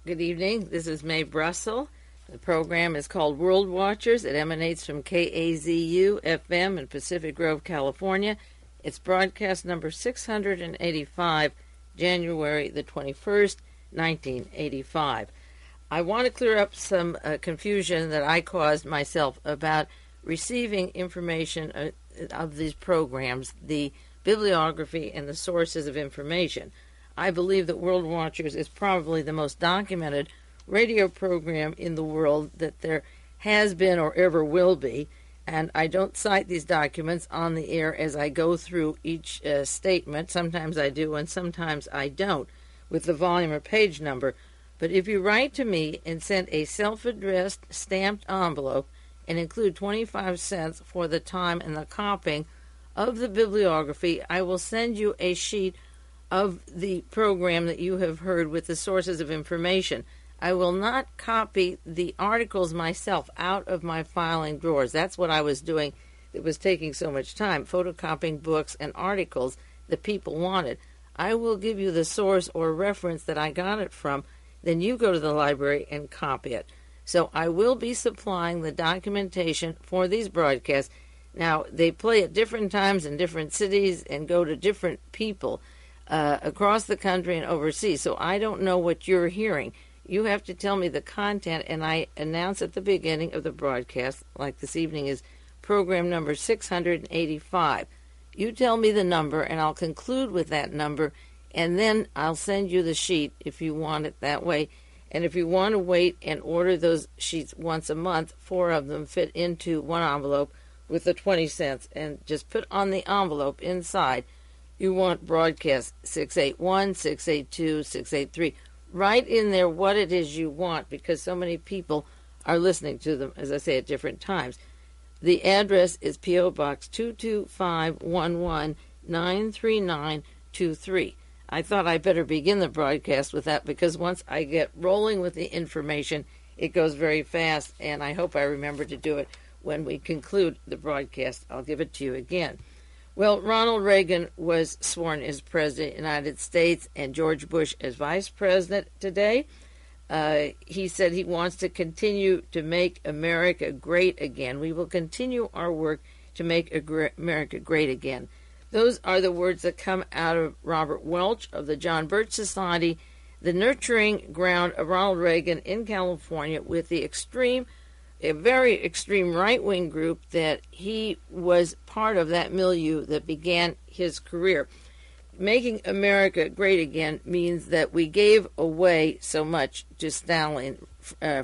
Good evening. This is Mae Brussell. The program is called World Watchers. It emanates from KAZU FM in Pacific Grove, California. It's broadcast number 685, January the 21st, 1985. I want to clear up some confusion that I caused myself about receiving information of these programs, the bibliography and the sources of information. I believe that World Watchers is probably the most documented radio program in the world that there has been or ever will be, and I don't cite these documents on the air as I go through each statement. Sometimes I do and sometimes I don't with the volume or page number. But if you write to me and send a self-addressed stamped envelope and include 25 cents for the time and the copying of the bibliography, I will send you a sheet of the program that you have heard with the sources of information. I will not copy the articles myself out of my filing drawers. That's what I was doing that was taking so much time, photocopying books and articles that people wanted. I will give you the source or reference that I got it from, then you go to the library and copy it. So I will be supplying the documentation for these broadcasts. Now, they play at different times in different cities and go to different people across the country and overseas, so I don't know what you're hearing. You have to tell me the content, and I announce at the beginning of the broadcast, like this evening is program number 685. You tell me the number, and I'll conclude with that number, and then I'll send you the sheet if you want it that way. And if you want to wait and order those sheets once a month, 4 of them fit into one envelope with the 20 cents, and just put on the envelope inside, you want broadcast 681, 682, 683. Write in there what it is you want, because so many people are listening to them, as I say, at different times. The address is P.O. Box 22511 93923. I thought I better begin the broadcast with that, because once I get rolling with the information, it goes very fast, and I hope I remember to do it when we conclude the broadcast. I'll give it to you again. Well, Ronald Reagan was sworn as President of the United States and George Bush as Vice President today. He said he wants to continue to make America great again. We will continue our work to make America great again. Those are the words that come out of Robert Welch of the John Birch Society, the nurturing ground of Ronald Reagan in California, with the a very extreme right-wing group that he was part of, that milieu that began his career. Making America great again means that we gave away so much to Stalin,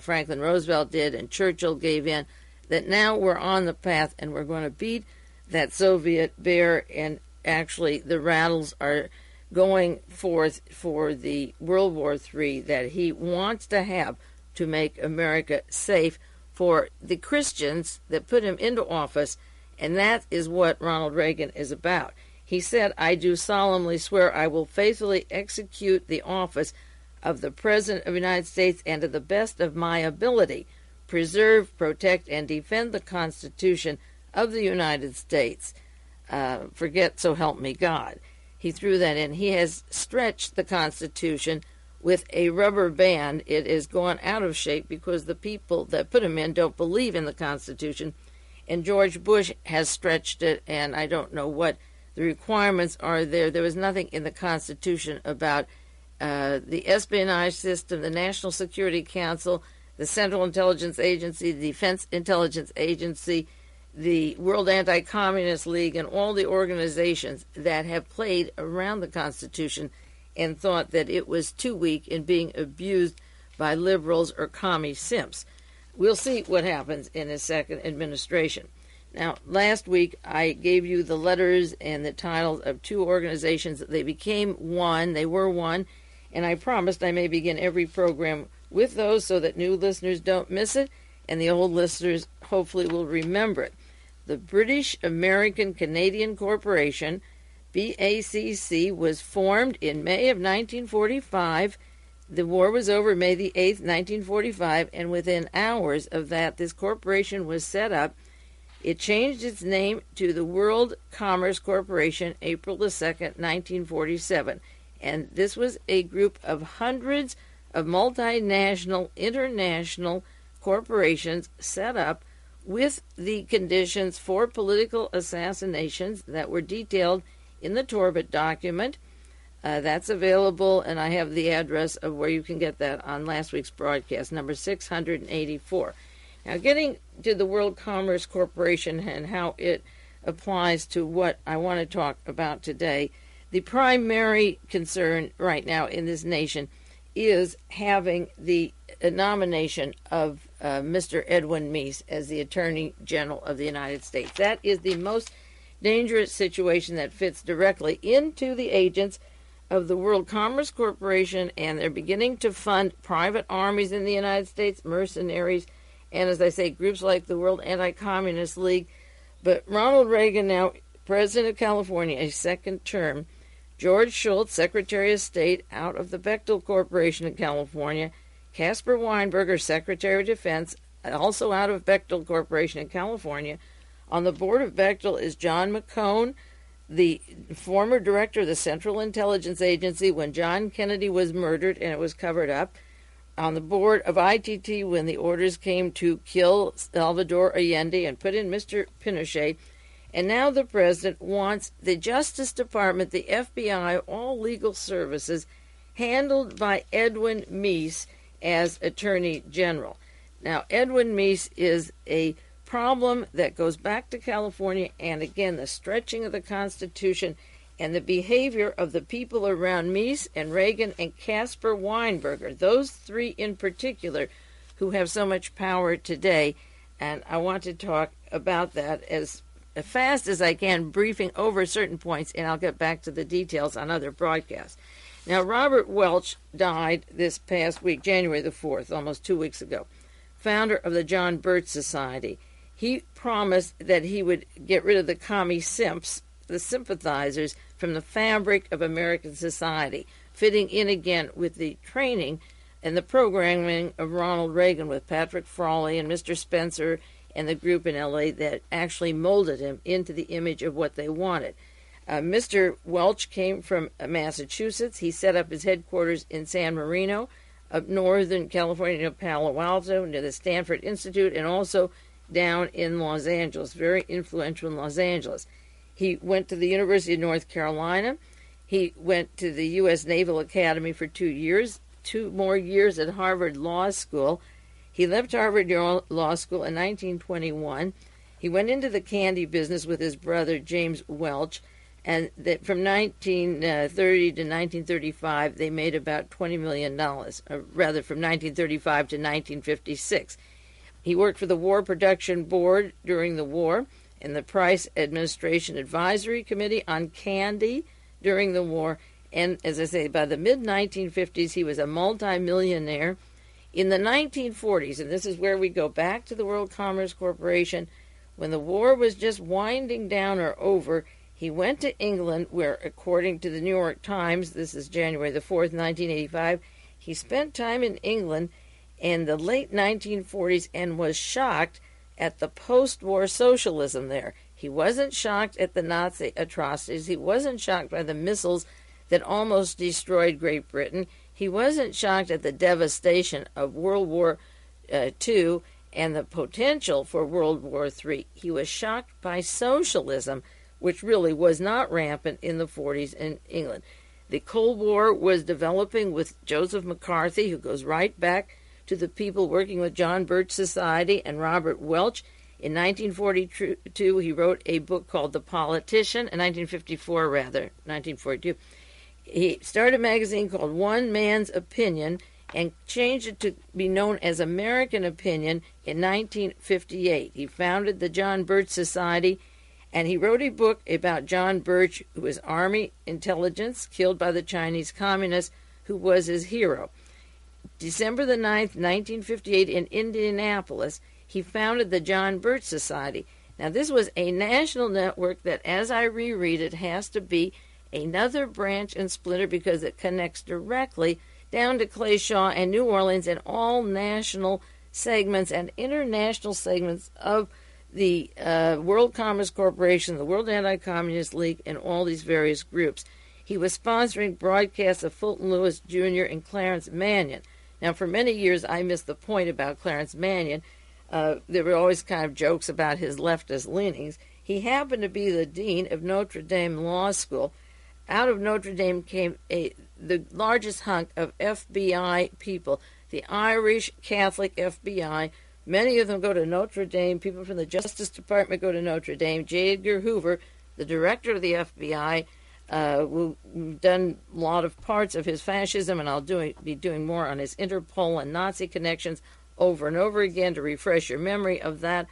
Franklin Roosevelt did, and Churchill gave in, that now we're on the path and we're going to beat that Soviet bear, and actually the rattles are going forth for the World War III that he wants to have to make America safe for the Christians that put him into office, and that is what Ronald Reagan is about. He said, I do solemnly swear I will faithfully execute the office of the President of the United States and to the best of my ability, preserve, protect, and defend the Constitution of the United States. Forget so help me God. He threw that in. He has stretched the Constitution with a rubber band. It is gone out of shape because the people that put him in don't believe in the Constitution. And George Bush has stretched it, and I don't know what the requirements are there. There was nothing in the Constitution about the espionage system, the National Security Council, the Central Intelligence Agency, the Defense Intelligence Agency, the World Anti-Communist League, and all the organizations that have played around the Constitution and thought that it was too weak in being abused by liberals or commie simps. We'll see what happens in his second administration. Now, last week I gave you the letters and the titles of 2 organizations. They became one. They were one. And I promised I may begin every program with those so that new listeners don't miss it, and the old listeners hopefully will remember it. The British American Canadian Corporation, BACC, was formed in May of 1945. The war was over May the 8th, 1945, and within hours of that, this corporation was set up. It changed its name to the World Commerce Corporation April the 2nd, 1947. And this was a group of hundreds of multinational, international corporations set up with the conditions for political assassinations that were detailed in the Torbett document. That's available, and I have the address of where you can get that on last week's broadcast, number 684. Now, getting to the World Commerce Corporation and how it applies to what I want to talk about today, the primary concern right now in this nation is having the nomination of Mr. Edwin Meese as the Attorney General of the United States. That is the most dangerous situation that fits directly into the agents of the World Commerce Corporation, and they're beginning to fund private armies in the United States, mercenaries, and, as I say, groups like the World Anti-Communist League. But Ronald Reagan, now President of California, a second term, George Shultz, Secretary of State, out of the Bechtel Corporation in California, Caspar Weinberger, Secretary of Defense, also out of Bechtel Corporation in California. On the board of Bechtel is John McCone, the former director of the Central Intelligence Agency when John Kennedy was murdered and it was covered up. On the board of ITT when the orders came to kill Salvador Allende and put in Mr. Pinochet. And now the president wants the Justice Department, the FBI, all legal services handled by Edwin Meese as Attorney General. Now, Edwin Meese is a problem that goes back to California, and again, the stretching of the Constitution and the behavior of the people around Meese and Reagan and Caspar Weinberger, those three in particular who have so much power today. And I want to talk about that as fast as I can, briefing over certain points, and I'll get back to the details on other broadcasts. Now, Robert Welch died this past week, January the 4th, almost 2 weeks ago, founder of the John Birch Society. He promised that he would get rid of the commie simps, the sympathizers, from the fabric of American society, fitting in again with the training and the programming of Ronald Reagan with Patrick Frawley and Mr. Spencer and the group in L.A. that actually molded him into the image of what they wanted. Mr. Welch came from Massachusetts. He set up his headquarters in San Marino, up northern California, near Palo Alto, near the Stanford Institute, and also down in Los Angeles, very influential in Los Angeles. He went to the University of North Carolina. He went to the U.S. Naval Academy for 2 years, 2 more years at Harvard Law School. He left Harvard Law School in 1921. He went into the candy business with his brother, James Welch, and that from 1930 to 1935, they made about $20 million, rather from 1935 to 1956. He worked for the War Production Board during the war and the Price Administration Advisory Committee on Candy during the war. And as I say, by the mid-1950s, he was a multimillionaire. In the 1940s, and this is where we go back to the World Commerce Corporation, when the war was just winding down or over, he went to England where, according to the New York Times, this is January the 4th, 1985, he spent time in England in the late 1940s and was shocked at the post-war socialism there. He wasn't shocked at the Nazi atrocities. He wasn't shocked by the missiles that almost destroyed Great Britain. He wasn't shocked at the devastation of World War II and the potential for World War III. He was shocked by socialism, which really was not rampant in the 40s in England. The Cold War was developing with Joseph McCarthy, who goes right back to the people working with John Birch Society and Robert Welch. In 1942, he wrote a book called The Politician, in 1942. He started a magazine called One Man's Opinion and changed it to be known as American Opinion in 1958. He founded the John Birch Society, and he wrote a book about John Birch, who was Army intelligence, killed by the Chinese communists, who was his hero. December the 9th, 1958, in Indianapolis, he founded the John Birch Society. Now, this was a national network that, as I reread it, has to be another branch and splinter because it connects directly down to Clay Shaw and New Orleans and all national segments and international segments of the World Commerce Corporation, the World Anti-Communist League, and all these various groups. He was sponsoring broadcasts of Fulton Lewis Jr. and Clarence Mannion. Now, for many years, I missed the point about Clarence Mannion. There were always kind of jokes about his leftist leanings. He happened to be the dean of Notre Dame Law School. Out of Notre Dame came the largest hunk of FBI people, the Irish Catholic FBI. Many of them go to Notre Dame. People from the Justice Department go to Notre Dame. J. Edgar Hoover, the director of the FBI, we've done a lot of parts of his fascism, and I'll be doing more on his Interpol and Nazi connections over and over again to refresh your memory of that.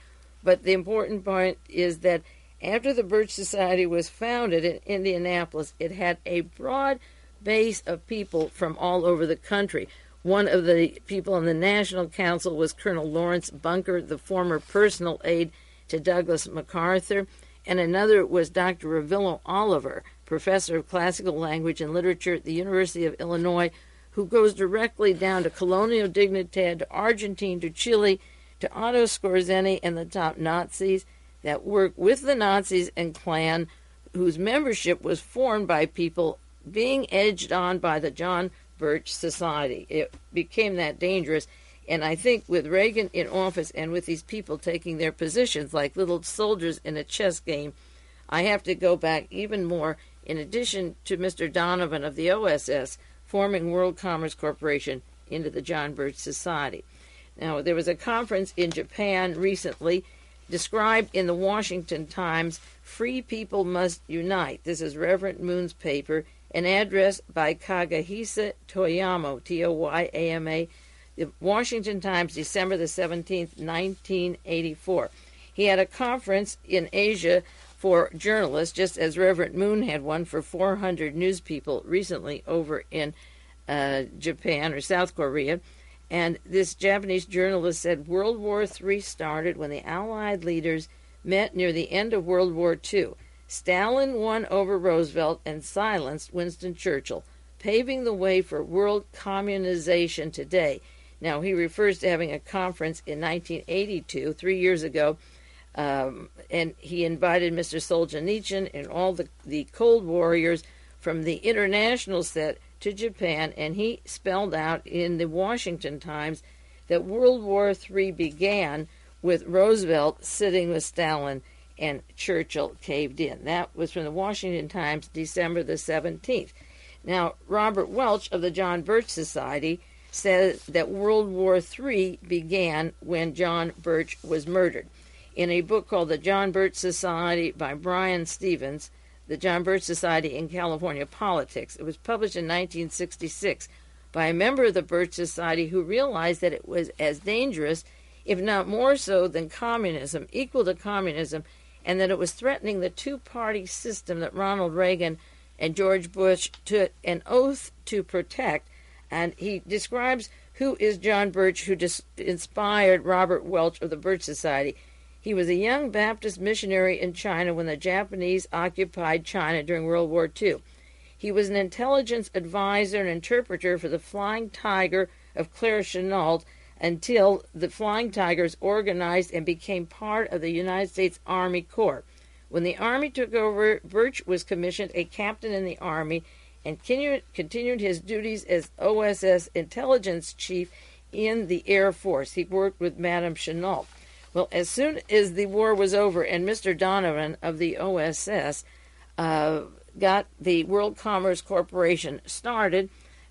But the important point is that after the Birch Society was founded in Indianapolis, it had a broad base of people from all over the country. One of the people on the National Council was Colonel Lawrence Bunker, the former personal aide to Douglas MacArthur, and another was Dr. Revillo Oliver, professor of classical language and literature at the University of Illinois, who goes directly down to Colonial Dignidad, to Argentine, to Chile, to Otto Skorzeny and the top Nazis that worked with the Nazis and Klan, whose membership was formed by people being edged on by the John Birch Society. It became that dangerous, and I think with Reagan in office and with these people taking their positions like little soldiers in a chess game, I have to go back even more, in addition to Mr. Donovan of the OSS forming World Commerce Corporation into the John Birch Society. Now, there was a conference in Japan recently described in the Washington Times, Free People Must Unite. This is Reverend Moon's paper, an address by Kagehisa Toyama, Toyama, the Washington Times, December the 17th, 1984. He had a conference in Asia for journalists, just as Reverend Moon had one for 400 news people recently over in Japan or South Korea. And this Japanese journalist said World War III started when the Allied leaders met near the end of World War II. Stalin won over Roosevelt and silenced Winston Churchill, paving the way for world communization today. Now, he refers to having a conference in 1982, 3 years ago, and he invited Mr. Solzhenitsyn and all the Cold Warriors from the international set to Japan, and he spelled out in the Washington Times that World War III began with Roosevelt sitting with Stalin and Churchill caved in. That was from the Washington Times, December the 17th. Now, Robert Welch of the John Birch Society says that World War III began when John Birch was murdered. In a book called The John Birch Society by Brian Stevens, The John Birch Society in California Politics, it was published in 1966 by a member of the Birch Society who realized that it was as dangerous, if not more so, than communism, equal to communism, and that it was threatening the two-party system that Ronald Reagan and George Bush took an oath to protect. And he describes who is John Birch, who inspired Robert Welch of the Birch Society. He was a young Baptist missionary in China when the Japanese occupied China during World War II. He was an intelligence advisor and interpreter for the Flying Tiger of Claire Chennault until the Flying Tigers organized and became part of the United States Army Corps. When the Army took over, Birch was commissioned a captain in the Army and continued his duties as OSS intelligence chief in the Air Force. He worked with Madame Chennault. Well, as soon as the war was over and Mr. Donovan of the OSS got the World Commerce Corporation started,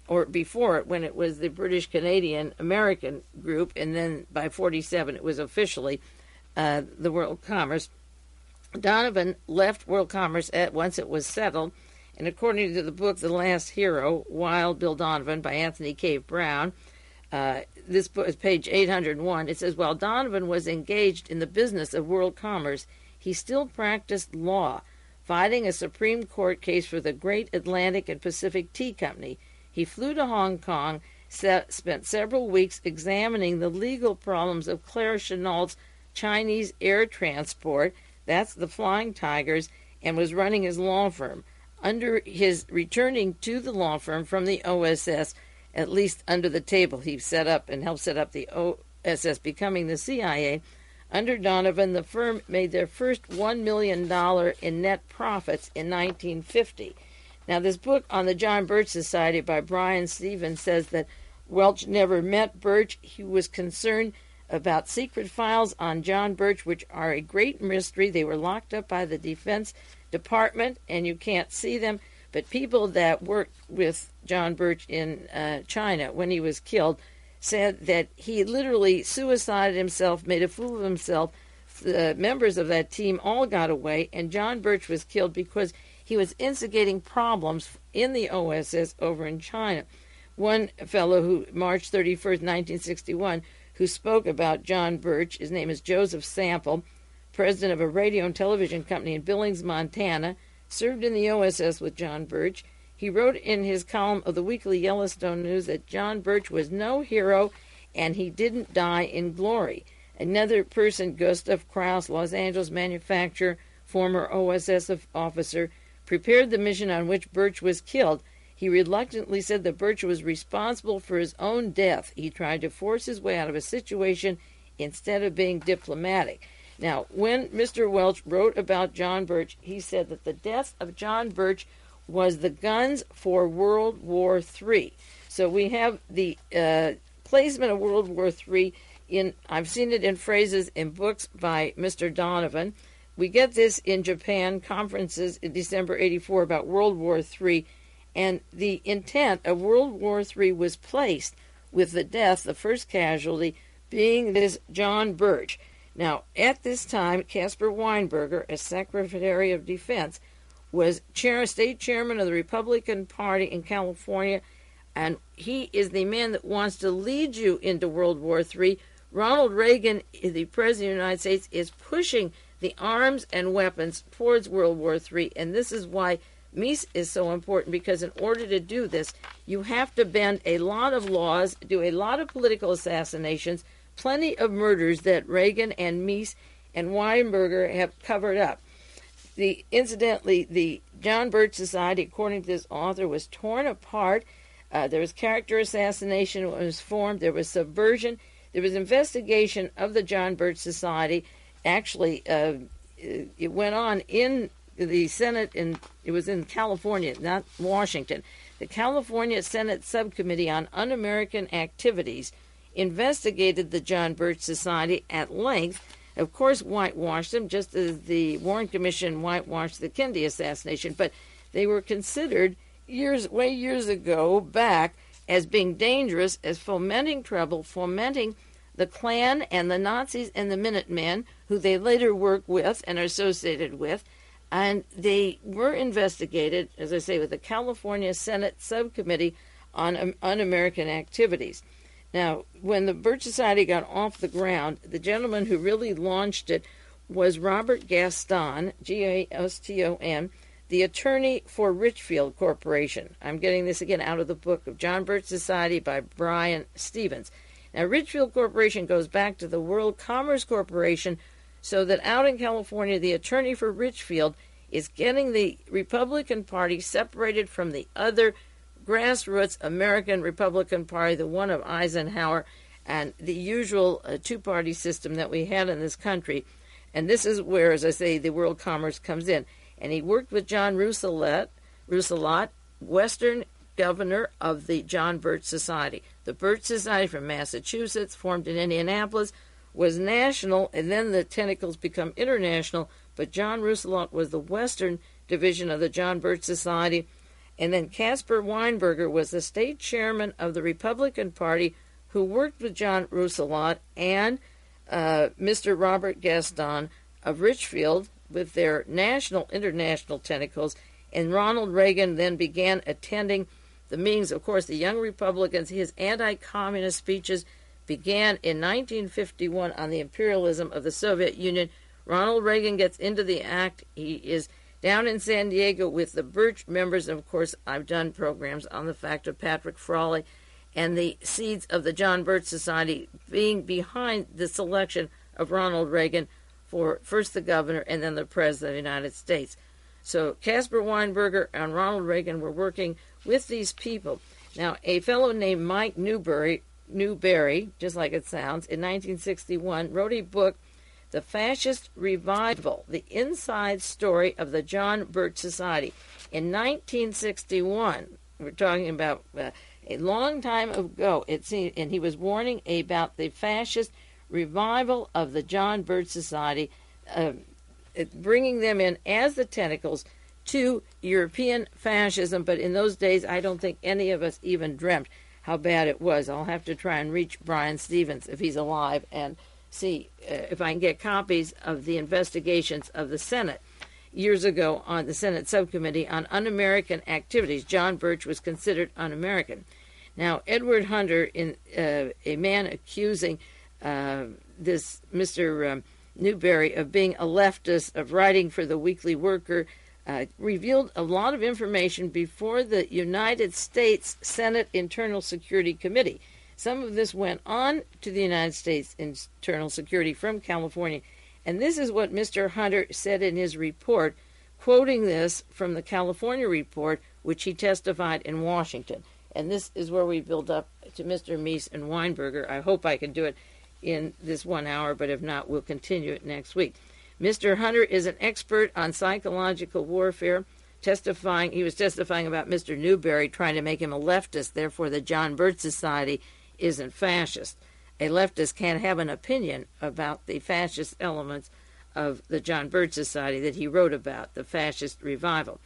or before it, when it was the British Canadian American group, and then by 1947 it was officially the World Commerce, Donovan left World Commerce once it was settled, and according to the book The Last Hero, Wild Bill Donovan by Anthony Cave Brown, this book is page 801. It says, while Donovan was engaged in the business of world commerce, he still practiced law, fighting a Supreme Court case for the Great Atlantic and Pacific Tea Company. He flew to Hong Kong, spent several weeks examining the legal problems of Claire Chennault's Chinese air transport, that's the Flying Tigers, and was running his law firm. Under his returning to the law firm from the OSS, at least under the table, he set up and helped set up the OSS, becoming the CIA. Under Donovan, the firm made their first $1 million in net profits in 1950. Now, this book on the John Birch Society by Brian Stevens says that Welch never met Birch. He was concerned about secret files on John Birch, which are a great mystery. They were locked up by the Defense Department, and you can't see them. But people that worked with John Birch in China when he was killed said that he literally suicided himself, made a fool of himself. The members of that team all got away, and John Birch was killed because he was instigating problems in the OSS over in China. One fellow who, March 31st, 1961, who spoke about John Birch, his name is Joseph Sample, president of a radio and television company in Billings, Montana, served in the OSS with John Birch. He wrote in his column of the weekly Yellowstone News that John Birch was no hero and he didn't die in glory. Another person, Gustav Krauss, Los Angeles manufacturer, former OSS officer, prepared the mission on which Birch was killed. He reluctantly said that Birch was responsible for his own death. He tried to force his way out of a situation instead of being diplomatic. Now, when Mr. Welch wrote about John Birch, he said that the death of John Birch was the guns for World War III. So we have the placement of World War III in, I've seen it in phrases in books by Mr. Donovan. We get this in Japan, conferences in December 84 about World War III, and the intent of World War III was placed with the death, the first casualty, being this John Birch. Now, at this time, Caspar Weinberger, as Secretary of Defense, was state chairman of the Republican Party in California, and he is the man that wants to lead you into World War III. Ronald Reagan, the President of the United States, is pushing the arms and weapons towards World War III, and this is why MEESE is so important, because in order to do this, you have to bend a lot of laws, do a lot of political assassinations, plenty of murders that Reagan and MEESE and Weinberger have covered up. Incidentally, the John Birch Society, according to this author, was torn apart. There was character assassination when it was formed. There was subversion. There was investigation of the John Birch Society. Actually, it went on in the Senate, and it was in California, not Washington. The California Senate Subcommittee on Un-American Activities investigated the John Birch Society at length, of course whitewashed them, just as the Warren Commission whitewashed the Kennedy assassination, but they were considered way years ago back as being dangerous, as fomenting trouble, fomenting the Klan and the Nazis and the Minutemen, who they later worked with and are associated with, and they were investigated, as I say, with the California Senate Subcommittee on Un-American Activities. Now, when the Birch Society got off the ground, the gentleman who really launched it was Robert Gaston, Gaston, the attorney for Richfield Corporation. I'm getting this again out of the book of John Birch Society by Brian Stevens. Now, Richfield Corporation goes back to the World Commerce Corporation, so that out in California, the attorney for Richfield is getting the Republican Party separated from the other grassroots American Republican Party, the one of Eisenhower, and the usual two-party system that we had in this country. And this is where, as I say, the world commerce comes in. And he worked with John Rousselot, Western governor of the John Birch Society. The Birch Society from Massachusetts, formed in Indianapolis, was national, and then the tentacles become international, but John Rousselot was the Western division of the John Birch Society. And then Caspar Weinberger was the state chairman of the Republican Party, who worked with John Rousselot and Mr. Robert Gaston of Richfield with their national, international tentacles. And Ronald Reagan then began attending the meetings. Of course, the Young Republicans, his anti-communist speeches began in 1951 on the imperialism of the Soviet Union. Ronald Reagan gets into the act. He is down in San Diego with the Birch members. And of course, I've done programs on the fact of Patrick Frawley and the seeds of the John Birch Society being behind the selection of Ronald Reagan for first the governor and then the president of the United States. So Caspar Weinberger and Ronald Reagan were working with these people. Now, a fellow named Mike Newberry, just like it sounds, in 1961, wrote a book, The Fascist Revival, The Inside Story of the John Birch Society. In 1961, we're talking about A long time ago, it seemed, and he was warning about the fascist revival of the John Birch Society, bringing them in as the tentacles to European fascism. But in those days, I don't think any of us even dreamt how bad it was. I'll have to try and reach Brian Stevens if he's alive and see if I can get copies of the investigations of the Senate years ago on the Senate subcommittee on un-American activities. John Birch was considered un-American. Now, Edward Hunter, a man accusing this Mr. Newberry of being a leftist, of writing for the Weekly Worker, revealed a lot of information before the United States Senate Internal Security Committee. Some of this went on to the United States Internal Security from California. And this is what Mr. Hunter said in his report, quoting this from the California report, which he testified in Washington. And this is where we build up to Mr. Meese and Weinberger. I hope I can do it in this 1 hour, but if not, we'll continue it next week. Mr. Hunter is an expert on psychological warfare. He was testifying about Mr. Newberry trying to make him a leftist, therefore the John Birch Society isn't fascist. A leftist can't have an opinion about the fascist elements of the John Birch Society that he wrote about, the fascist revival.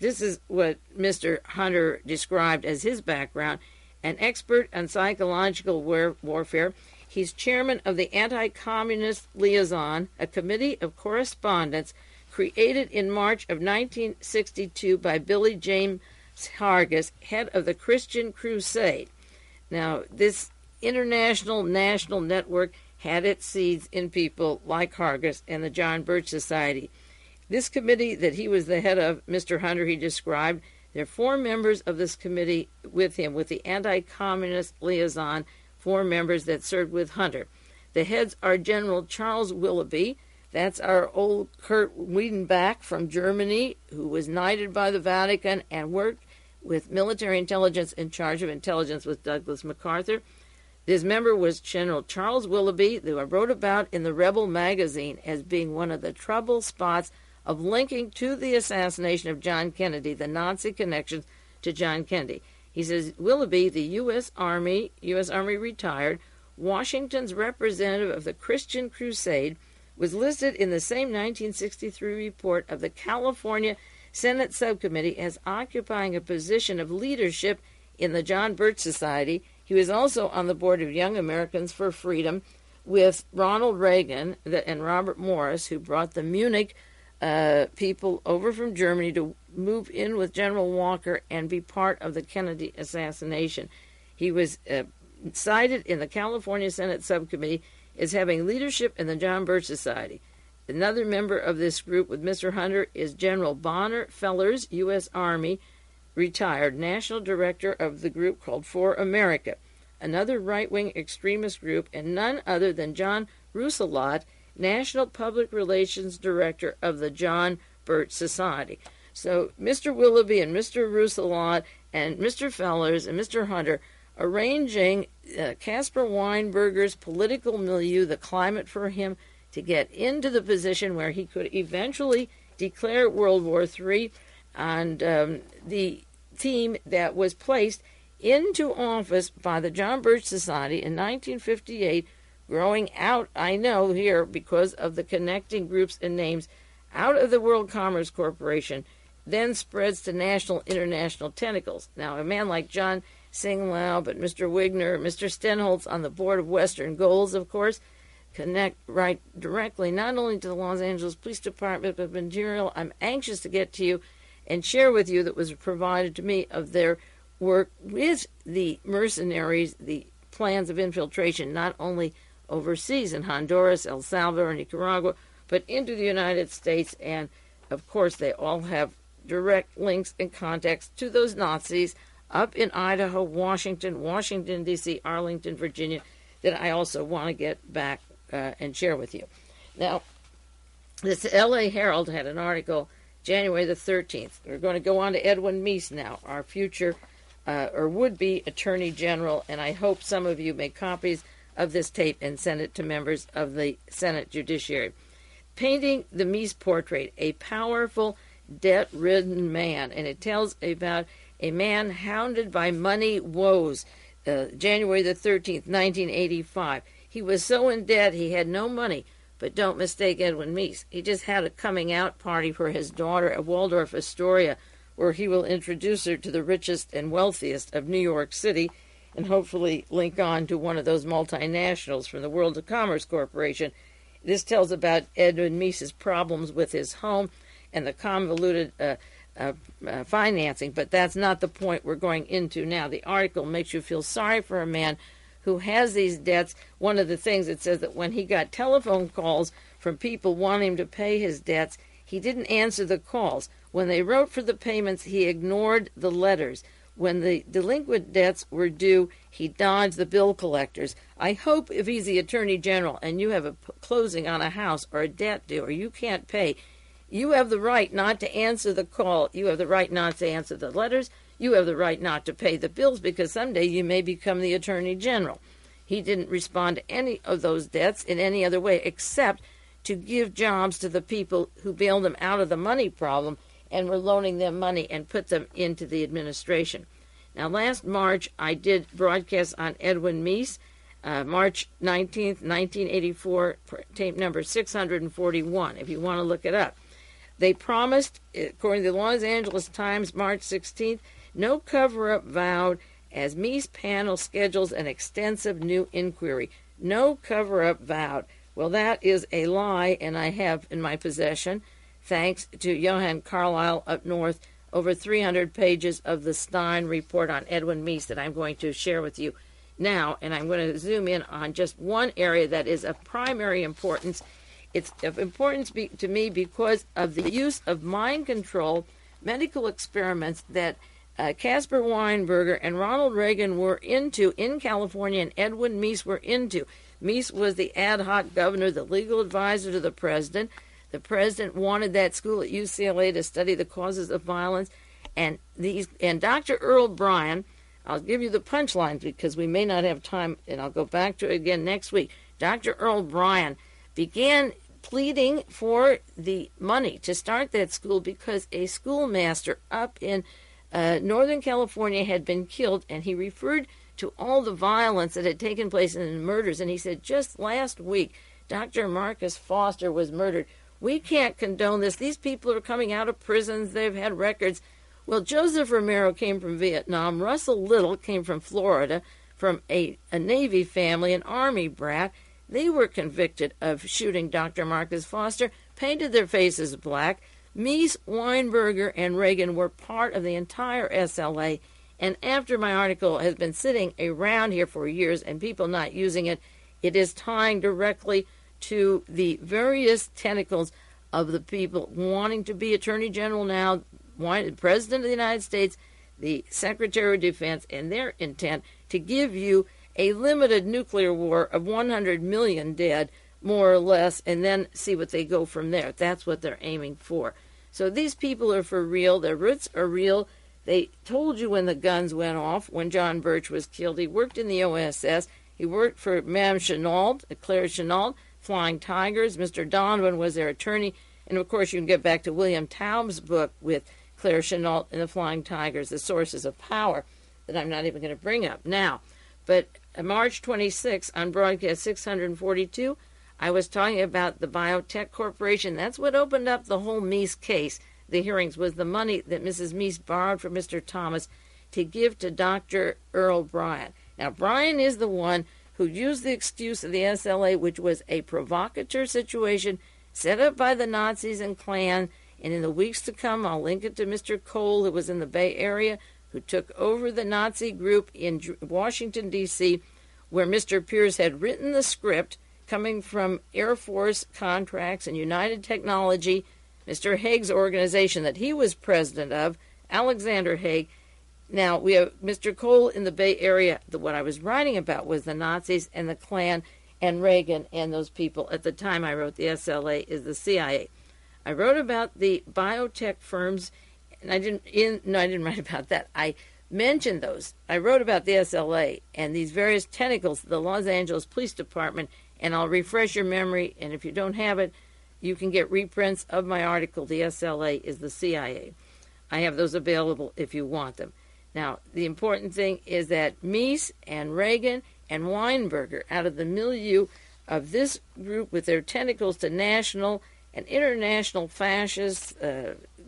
This is what Mr. Hunter described as his background, an expert on psychological warfare. He's chairman of the Anti-Communist Liaison, a committee of correspondence created in March of 1962 by Billy James HARGIS, head of the Christian Crusade. Now, this international national network had its seeds in people like Hargis and the John Birch Society. This committee that he was the head of, Mr. Hunter, he described, there are 4 members of this committee with him, with the Anti-Communist Liaison, 4 members that served with Hunter. The heads are General Charles Willoughby, that's our old Kurt Wiedenbach from Germany, who was knighted by the Vatican and worked with military intelligence in charge of intelligence with Douglas MacArthur. This member was General Charles Willoughby, who I wrote about in the Rebel magazine as being one of the trouble spots of linking to the assassination of John Kennedy, the Nazi connections to John Kennedy. He says, Willoughby, the U.S. Army retired, Washington's representative of the Christian Crusade, was listed in the same 1963 report of the California Senate Subcommittee as occupying a position of leadership in the John Birch Society. He was also on the board of Young Americans for Freedom with Ronald Reagan and Robert Morris, who brought the Munich people over from Germany to move in with General Walker and be part of the Kennedy assassination. He was cited in the California Senate Subcommittee as having leadership in the John Birch Society. Another member of this group with Mr. Hunter is General Bonner Fellers, U.S. Army, retired, national director of the group called For America, another right-wing extremist group, and none other than John Rousselot, national public relations director of the John Birch Society. So Mr. Willoughby and Mr. Rousselot and Mr. Fellers and Mr. Hunter arranging Caspar Weinberger's political milieu, the climate for him to get into the position where he could eventually declare World War III, and the team that was placed into office by the John Birch Society in 1958, growing out, I know here, because of the connecting groups and names, out of the World Commerce Corporation, then spreads to national, international tentacles. Now, a man like John Singlau, but Mr. Wigner, Mr. Stenholtz on the board of Western Goals, of course, connect right directly not only to the Los Angeles Police Department, but material I'm anxious to get to you and share with you that was provided to me of their work with the mercenaries, the plans of infiltration, not only overseas in Honduras, El Salvador, Nicaragua, but into the United States. And, of course, they all have direct links and contacts to those Nazis up in Idaho, Washington, D.C., Arlington, Virginia, that I also want to get back and share with you. Now, this L.A. Herald had an article January the 13th. We're going to go on to Edwin Meese now, our future or would-be Attorney General, and I hope some of you make copies of this tape and send it to members of the Senate Judiciary. Painting the Meese portrait, a powerful, debt-ridden man, and it tells about A man hounded by money woes, January the 13th, 1985. He was so in debt he had no money. But don't mistake Edwin Meese. He just had a coming out party for his daughter at Waldorf Astoria, where he will introduce her to the richest and wealthiest of New York City and hopefully link on to one of those multinationals from the World of Commerce Corporation. This tells about Edwin Meese's problems with his home and the convoluted financing, but that's not the point we're going into now. The article makes you feel sorry for a man who has these debts. One of the things it says that when he got telephone calls from people wanting him to pay his debts, he didn't answer the calls. When they wrote for the payments, he ignored the letters. When the delinquent debts were due, he dodged the bill collectors. I hope if he's the Attorney General and you have a closing on a house or a debt due or you can't pay, you have the right not to answer the call. You have the right not to answer the letters. You have the right not to pay the bills because someday you may become the Attorney General. He didn't respond to any of those debts in any other way except to give jobs to the people who bailed him out of the money problem and were loaning them money and put them into the administration. Now, last March, I did broadcast on Edwin Meese, March 19th, 1984, tape number 641, if you want to look it up. They promised, according to the Los Angeles Times, March 16th, no cover-up vowed as Meese panel schedules an extensive new inquiry. No cover-up vowed. Well, that is a lie, and I have in my possession, thanks to Johan Carlisle up north, over 300 pages of the Stein report on Edwin Meese that I'm going to share with you now, and I'm going to zoom in on just one area that is of primary importance. It's of importance to me because of the use of mind control medical experiments that Caspar Weinberger and Ronald Reagan were into in California and Edwin Meese were into. Meese was the ad hoc governor, the legal advisor to the president. The president wanted that school at UCLA to study the causes of violence. And Dr. Earl Bryan, I'll give you the punchlines because we may not have time, and I'll go back to it again next week. Dr. Earl Bryan began pleading for the money to start that school because a schoolmaster up in Northern California had been killed, and he referred to all the violence that had taken place in the murders. And he said, just last week, Dr. Marcus Foster was murdered. We can't condone this. These people are coming out of prisons. They've had records. Well, Joseph Romero came from Vietnam. Russell Little came from Florida, from a Navy family, an Army brat. They were convicted of shooting Dr. Marcus Foster, painted their faces black. Meese, Weinberger, and Reagan were part of the entire SLA. And after my article has been sitting around here for years and people not using it, it is tying directly to the various tentacles of the people wanting to be Attorney General now, the President of the United States, the Secretary of Defense, and their intent to give you a limited nuclear war of 100 million dead, more or less, and then see what they go from there. That's what they're aiming for. So these people are for real. Their roots are real. They told you when the guns went off, when John Birch was killed. He worked in the OSS. He worked for Madame Chennault, Claire Chennault, Flying Tigers. Mr. Donovan was their attorney. And, of course, you can get back to William Taub's book with Claire Chennault and the Flying Tigers, The Sources of Power, that I'm not even going to bring up now. But March 26 on broadcast 642, I was talking about the Biotech Corporation. That's what opened up the whole Meese case. The hearings was the money that Mrs. Meese borrowed from Mr. Thomas to give to Dr. Earl Bryan. Now, Bryan is the one who used the excuse of the SLA, which was a provocateur situation set up by the Nazis and Klan. And in the weeks to come, I'll link it to Mr. Cole, who was in the Bay Area, who took over the Nazi group in Washington, D.C., where Mr. Pierce had written the script coming from Air Force contracts and United Technology, Mr. Haig's organization that he was president of, Alexander Haig. Now, we have Mr. Cole in the Bay Area. What I was writing about was the Nazis and the Klan and Reagan and those people. At the time I wrote the SLA is the CIA. I wrote about the biotech firms, and I didn't write about that. I mentioned those. I wrote about the SLA and these various tentacles of the Los Angeles Police Department, and I'll refresh your memory, and if you don't have it, you can get reprints of my article, The SLA is the CIA. I have those available if you want them. Now, the important thing is that Meese and Reagan and Weinberger, out of the milieu of this group with their tentacles to national and international fascists,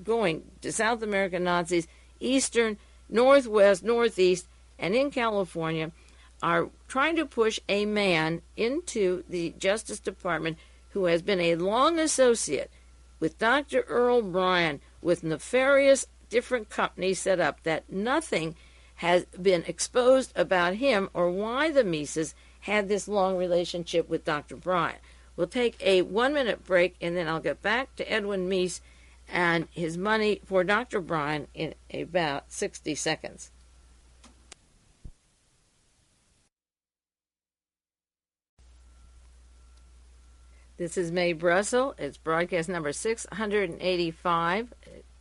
going to South American Nazis, Eastern, Northwest, Northeast, and in California, are trying to push a man into the Justice Department who has been a long associate with Dr. Earl Bryan, with nefarious different companies set up, that nothing has been exposed about him or why the Meeses had this long relationship with Dr. Bryan. We'll take a 1-minute break, and then I'll get back to Edwin Meese and his money for Dr. Bryan in about 60 seconds. This is Mae Brussell. It's broadcast number 685.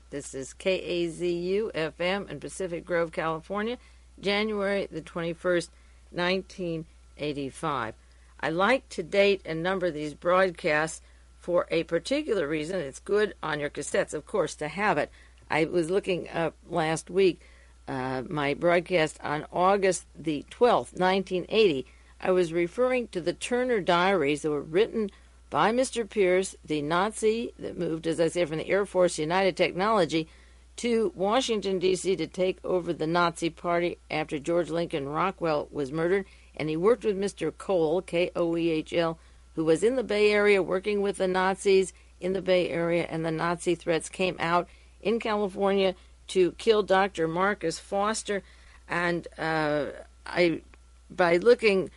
This is KAZU FM in Pacific Grove, California, January the 21st, 1985. I like to date and number these broadcasts for a particular reason. It's good on your cassettes, of course, to have it. I was looking up last week my broadcast on August the 12th, 1980. I was referring to the Turner Diaries that were written by Mr. Pierce, the Nazi that moved, as I say, from the Air Force United Technology to Washington, D.C. to take over the Nazi Party after George Lincoln Rockwell was murdered. And he worked with Mr. Kohl, Koehl, who was in the Bay Area working with the Nazis in the Bay Area, and the Nazi threats came out in California to kill Dr. Marcus Foster. And by looking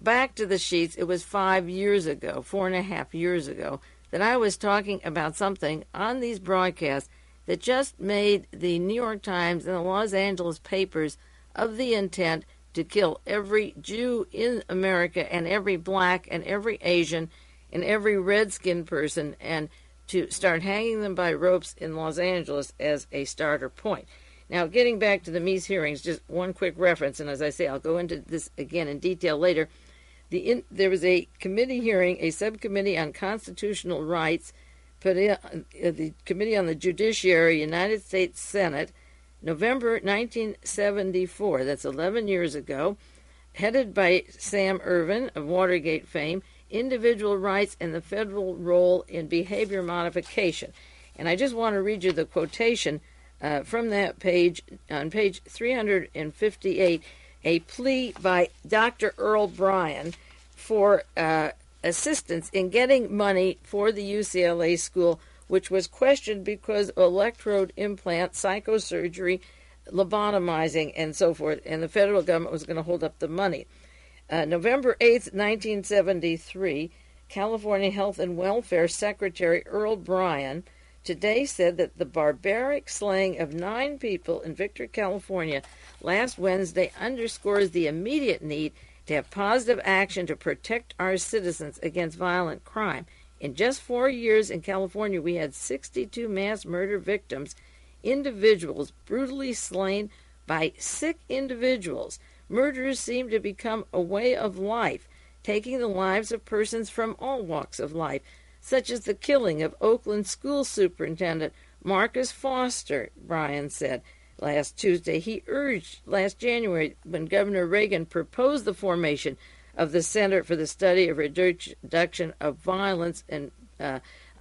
back to the sheets, it was 5 years ago, 4.5 years ago, that I was talking about something on these broadcasts that just made the New York Times and the Los Angeles papers of the intent to kill every Jew in America and every black and every Asian and every red-skinned person, and to start hanging them by ropes in Los Angeles as a starter point. Now, getting back to the Meese hearings, just one quick reference, and as I say, I'll go into this again in detail later. There was a committee hearing, a subcommittee on constitutional rights, the Committee on the Judiciary, United States Senate, November 1974, that's 11 years ago, headed by Sam Ervin of Watergate fame, Individual Rights and the Federal Role in Behavior Modification. And I just want to read you the quotation from that page, on page 358, a plea by Dr. Earl Bryan for assistance in getting money for the UCLA school, which was questioned because of electrode implant, psychosurgery, lobotomizing, and so forth, and the federal government was going to hold up the money. November 8th, 1973, California Health and Welfare Secretary Earl Bryan today said that the barbaric slaying of 9 people in Victor, California last Wednesday underscores the immediate need to have positive action to protect our citizens against violent crime. In just 4 years in California, we had 62 mass murder victims, individuals brutally slain by sick individuals. Murders seem to become a way of life, taking the lives of persons from all walks of life, such as the killing of Oakland school superintendent Marcus Foster, Bryan said last Tuesday. He urged last January, when Governor Reagan proposed the formation of the Center for the Study of Reduction of Violence and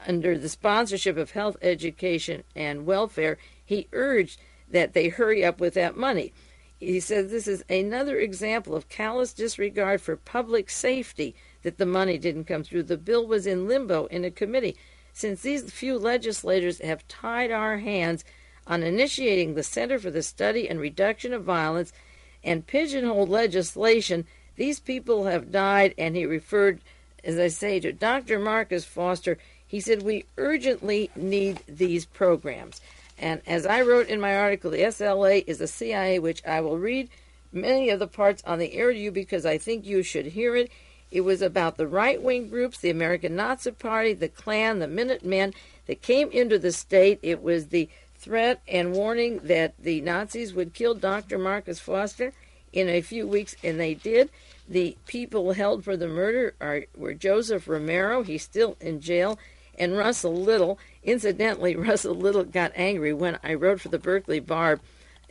under the sponsorship of Health, Education, and Welfare, he urged that they hurry up with that money. He said this is another example of callous disregard for public safety that the money didn't come through. The bill was in limbo in a committee. Since these few legislators have tied our hands on initiating the Center for the Study and Reduction of Violence and pigeonholed legislation, these people have died. And he referred, as I say, to Dr. Marcus Foster. He said, we urgently need these programs. And as I wrote in my article, the SLA is the CIA, which I will read many of the parts on the air to you because I think you should hear it. It was about the right-wing groups, the American Nazi Party, the Klan, the Minutemen that came into the state. It was the threat and warning that the Nazis would kill Dr. Marcus Foster in a few weeks, and they did. The people held for the murder were Joseph Romero, he's still in jail, and Russell Little. Incidentally, Russell Little got angry when I wrote for the Berkeley Barb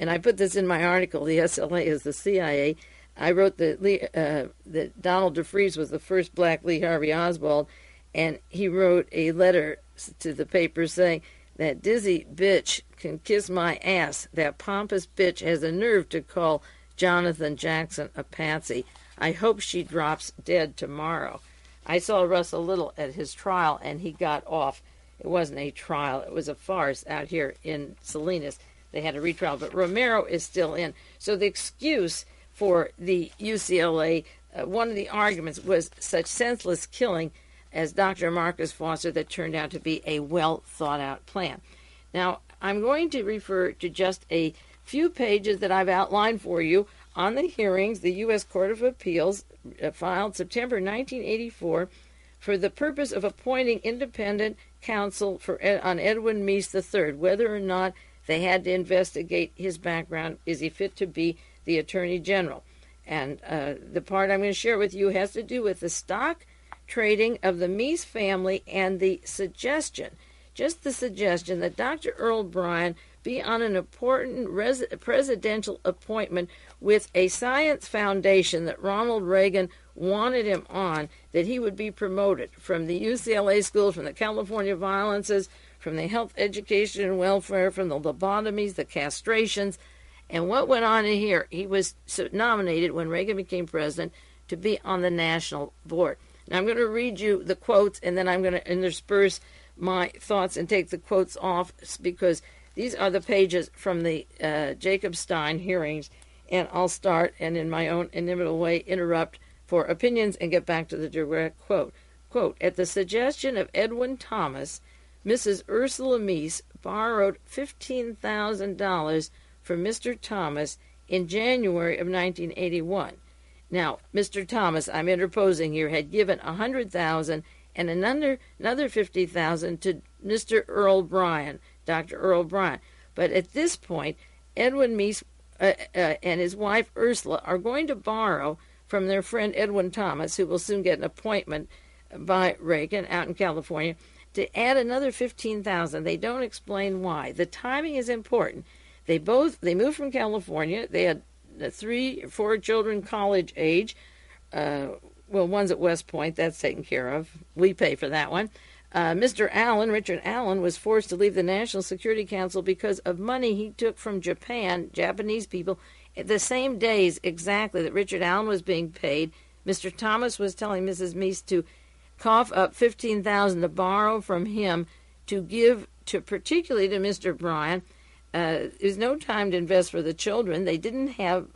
and I put this in my article, the SLA is the CIA. I wrote that Donald DeFreeze was the first black Lee Harvey Oswald, and he wrote a letter to the paper saying that dizzy bitch can kiss my ass. That pompous bitch has a nerve to call Jonathan Jackson a patsy. I hope she drops dead tomorrow. I saw Russell Little at his trial, and he got off. It wasn't a trial. It was a farce out here in Salinas. They had a retrial, but Romero is still in. So the excuse for the UCLA, one of the arguments was such senseless killing as Dr. Marcus Foster that turned out to be a well-thought-out plan. Now, I'm going to refer to just a few pages that I've outlined for you on the hearings the U.S. Court of Appeals filed September 1984 for the purpose of appointing independent counsel on Edwin Meese III, whether or not they had to investigate his background. Is he fit to be the Attorney General? And the part I'm going to share with you has to do with the stock trading of the Meese family and the suggestion, just the suggestion, that Dr. Earl Bryan be on an important presidential appointment with a science foundation that Ronald Reagan wanted him on, that he would be promoted from the UCLA schools, from the California violences, from the health, education, and welfare, from the lobotomies, the castrations. And what went on in here, he was nominated when Reagan became president to be on the national board. Now, I'm going to read you the quotes, and then I'm going to intersperse my thoughts and take the quotes off, because these are the pages from the Jacob Stein hearings, and I'll start and in my own inimitable way interrupt for opinions and get back to the direct quote. Quote, at the suggestion of Edwin Thomas, Mrs. Ursula Meese borrowed $15,000 from Mr. Thomas in January of 1981. Now, Mr. Thomas, I'm interposing here, had given $100,000 and another $50,000 to Mr. Earl Bryan, Dr. Earl Bryan. But at this point, Edwin Meese and his wife Ursula are going to borrow from their friend Edwin Thomas, who will soon get an appointment by Reagan out in California, to add another $15,000. They don't explain why. The timing is important. They moved from California. They had 3 or 4 children college age. Well, one's at West Point. That's taken care of. We pay for that one. Mr. Allen, Richard Allen, was forced to leave the National Security Council because of money he took from Japan, Japanese people, the same days exactly that Richard Allen was being paid. Mr. Thomas was telling Mrs. Meese to cough up $15,000 to borrow from him to give to particularly to Mr. Bryan. There's no time to invest for the children. They didn't have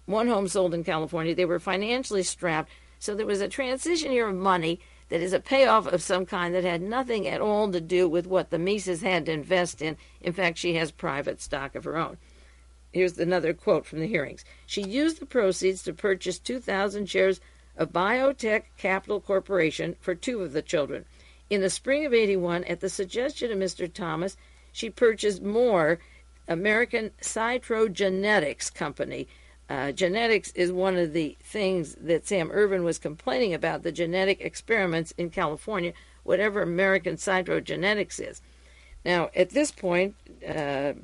one home sold in California. They were financially strapped. So there was a transition here of money that is a payoff of some kind that had nothing at all to do with what the Meeses had to invest in. In fact, she has private stock of her own. Here's another quote from the hearings. She used the proceeds to purchase 2,000 shares of Biotech Capital Corporation for 2 of the children. In the spring of '81, at the suggestion of Mr. Thomas, she purchased more American Cytogenetics Company. Genetics is one of the things that Sam Ervin was complaining about, the genetic experiments in California, whatever American Cytogenetics is. Now, at this point,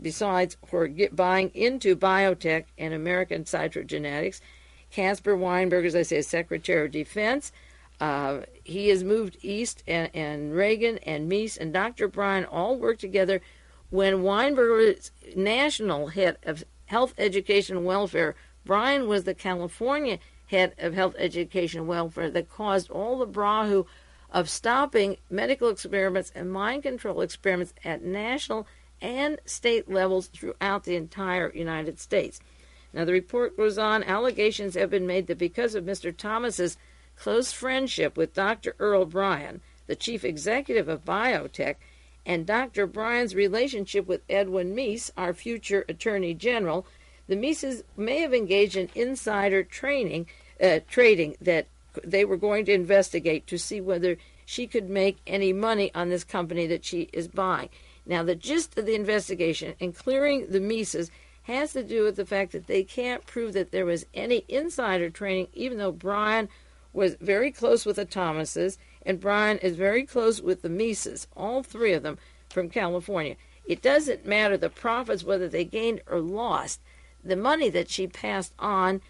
besides her buying into biotech and American Cytogenetics, Caspar Weinberger, as I say, is Secretary of Defense. He has moved east, and Reagan and Meese and Dr. Bryan all worked together when Weinberger was national head of health, education, and welfare. Bryan was the California head of health, education, and welfare that caused all the brahu of stopping medical experiments and mind control experiments at national and state levels throughout the entire United States. Now, the report goes on, allegations have been made that because of Mr. Thomas's close friendship with Dr. Earl Bryan, the chief executive of Biotech, and Dr. Bryan's relationship with Edwin Meese, our future Attorney General, the Meeses may have engaged in insider trading that they were going to investigate to see whether she could make any money on this company that she is buying. Now, the gist of the investigation in clearing the Meeses has to do with the fact that they can't prove that there was any insider trading, even though Bryan was very close with the Thomases, and Bryan is very close with the Meeses, all 3 of them from California. It doesn't matter the profits, whether they gained or lost. The money that she passed on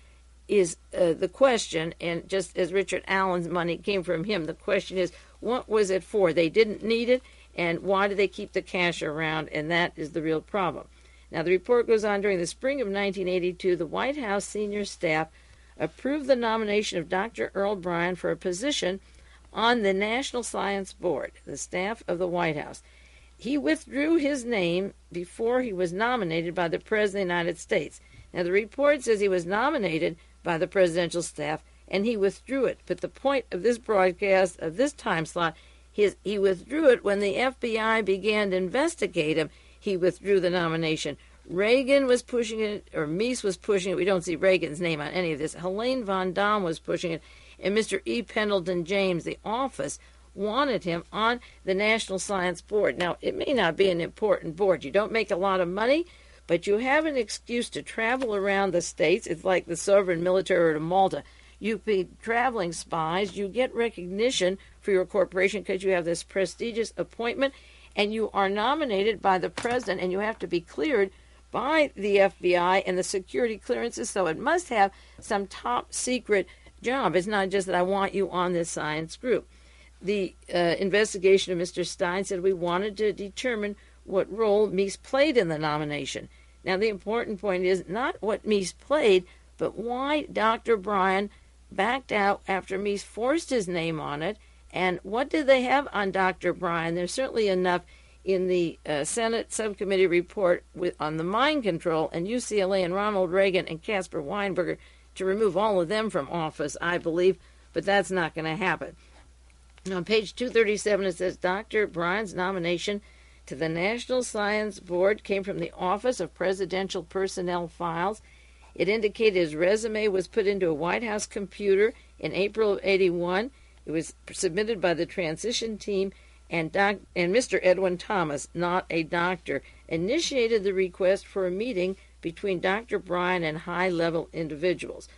is the question, and just as Richard Allen's money came from him, the question is, what was it for? They didn't need it, and why do they keep the cash around? And that is the real problem. Now, the report goes on, during the spring of 1982, the White House senior staff approved the nomination of Dr. Earl Bryan for a position on the National Science Board, the staff of the White House. He withdrew his name before he was nominated by the President of the United States. Now, the report says he was nominated by the presidential staff, and he withdrew it. But the point of this broadcast, of this time slot, he withdrew it when the FBI began to investigate him. He withdrew the nomination. Reagan was pushing it, or MEESE was pushing it. We don't see Reagan's name on any of this. Helene von Damm was pushing it, and Mr. E. Pendleton James, the office, wanted him on the National Science Board. Now, it may not be an important board. You don't make a lot of money, but you have an excuse to travel around the states. It's like the sovereign military to Malta. You be traveling spies. You get recognition for your corporation because you have this prestigious appointment, and you are nominated by the president, and you have to be cleared by the FBI and the security clearances, so it must have some top secret job. It's not just that I want you on this science group. The investigation of Mr. Stein said we wanted to determine what role MEESE played in the nomination. Now, the important point is not what MEESE played, but why Dr. Bryan backed out after MEESE forced his name on it, and what did they have on Dr. Bryan? There's certainly enough in the Senate subcommittee report on the mind control and UCLA and Ronald Reagan and Caspar Weinberger to remove all of them from office, I believe, but that's not going to happen. On page 237, it says Dr. Bryan's nomination to the National Science Board came from the Office of Presidential Personnel Files. It indicated his resume was put into a White House computer in April of 81. It was submitted by the transition team, and Mr. Edwin Thomas, not a doctor, initiated the request for a meeting between Dr. Bryan and high-level individuals.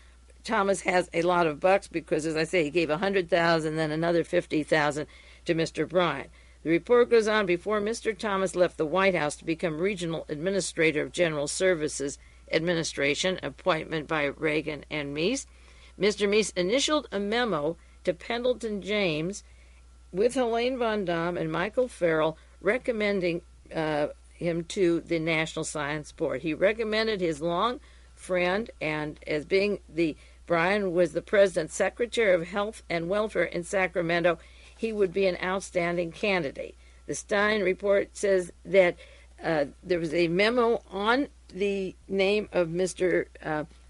Thomas has a lot of bucks because, as I say, he gave $100,000, then another $50,000 to Mr. Bryan. The report goes on, before Mr. Thomas left the White House to become Regional Administrator of General Services Administration, appointment by Reagan and MEESE, Mr. MEESE initialed a memo to Pendleton James with Helene von Damm and Michael Farrell recommending him to the National Science Board. He recommended his long friend, and as being Bryan was the President's Secretary of Health and Welfare in Sacramento, he would be an outstanding candidate. The Stein report says that there was a memo on the name of Mr.